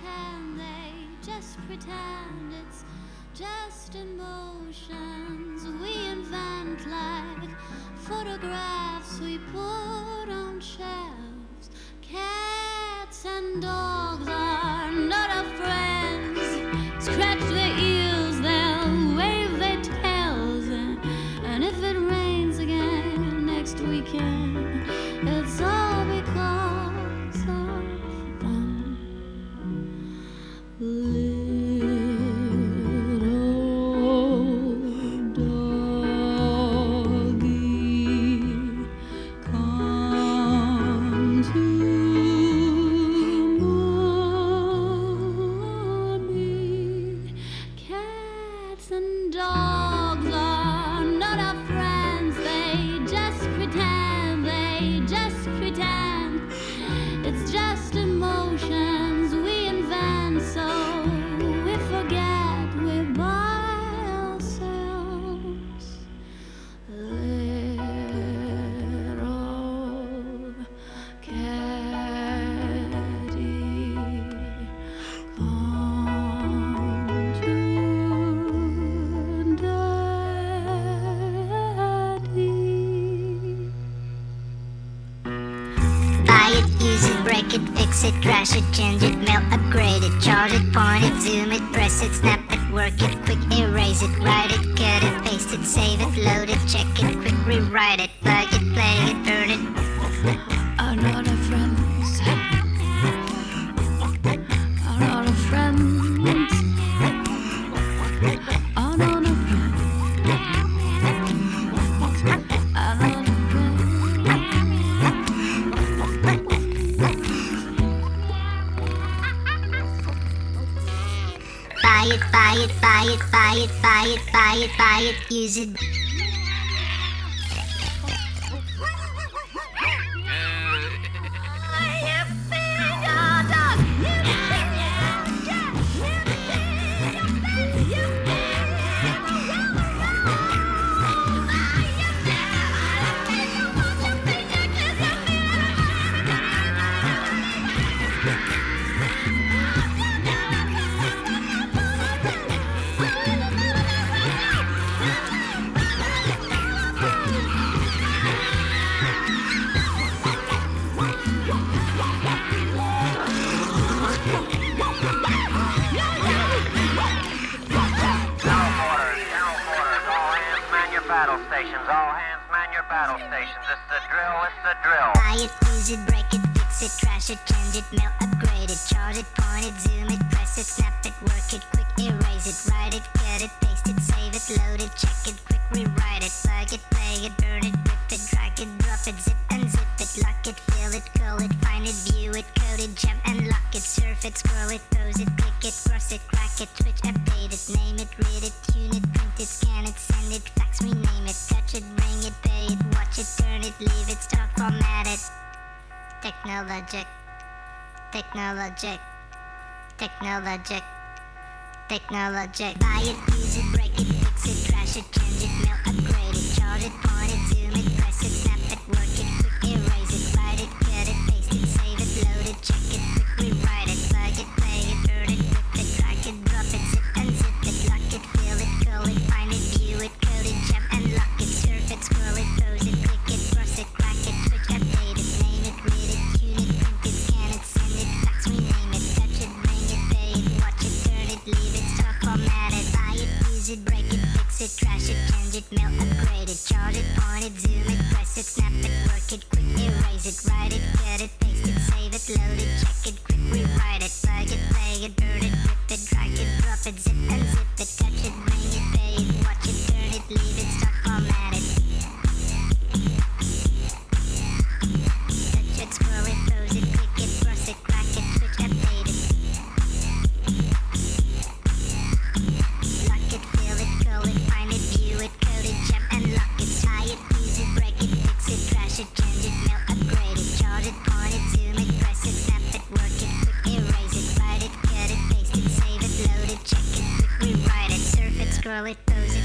pretend, they just pretend it's just emotions we invent like photographs we put on shelves. Cats and dogs are not our friends. Scratch their ears, they'll wave their tails, and if it rains again next weekend, it's all because of them. Little doggy, come to mommy. Cats and dogs are not our friends. They just pretend, they just pretend. It's just emotions we invent, so we forget we're by ourselves. Little catty, come to daddy. Buy it, use it, break it, fix it, trash it, change it, mail, upgrade it, charge it, point it, zoom it, press it, snap it, work it, quick erase it, write it, cut it, paste it, save it, load it, check it, quick rewrite it, plug it, play it, burn it. Are not our friends. Are not our friends. Are not our friends. Are not our Buy it, buy it, buy it, buy it, buy it, buy it, buy it, use it. Battle stations, all hands man your battle stations. It's the drill, it's the drill. Buy it, use it, break it, fix it, trash it, change it, mail, upgrade it, charge it, point it, zoom it, press it, snap it, work it, quick erase it, write it, cut it, paste it, save it, load it, check it, quick rewrite it, plug it, play it, burn it, rip it, drag it, drop it, zip and zip it, lock it, fill it, call it, find it, view it, code it, jump and lock it, surf it, scroll it, pose it, click it, cross it, crack it, switch, update it, name it, read it, tune it, print it, scan it, send it, fax, rename it, touch it, bring it, pay it, watch it, turn it, leave it, start, format it. Technologic, technologic, technologic, technologic. Buy it, use it, break it, fix it, trash it, change it, mail, upgrade it, charge it, point it, zoom it, press it, snap it, work it, quick erase it, write it, cut it, paste it, save it, load it, check it, quick rewrite it, plug it, play it, burn it, rip it, drag it, drop it, zip and zip it, lock it, fill it, call it, find it, view it, code it, jump and lock it, surf it, scroll it, pose it, click it, cross it, crack it, switch, update it, name it, read it, tune it, print it, scan it, send it, fax, rename it, touch it, bring it, pay it, watch it, turn it, leave it, start, format it, buy it, use it, break it, fix it, trash it, change it, mail, upgrade it, charge it, point it, zoom it, press it, snap it, work it, quick erase it, write it, cut it, paste it, save it, load it, check it, quick rewrite it, plug it, play it, burn it, rip it, drag it, drop it, zip and zip it, touch it, bring it, pay it, watch it, turn it, leave it, start, format it. Touch it, scroll it, pose it, click it, cross it, crack it, switch, update it. Lock it, fill it, call it, find it, view it, code it, jump and lock it. Buy it, use it, break it, fix it, trash it, change it, mail, upgrade it, charge it, point it, zoom it, press it, snap it, work it, quick erase it, write it, cut it, paste it, save it, load it, check it, quick rewrite it, surf it, scroll it, pose it,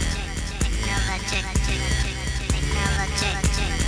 technologic, technologic.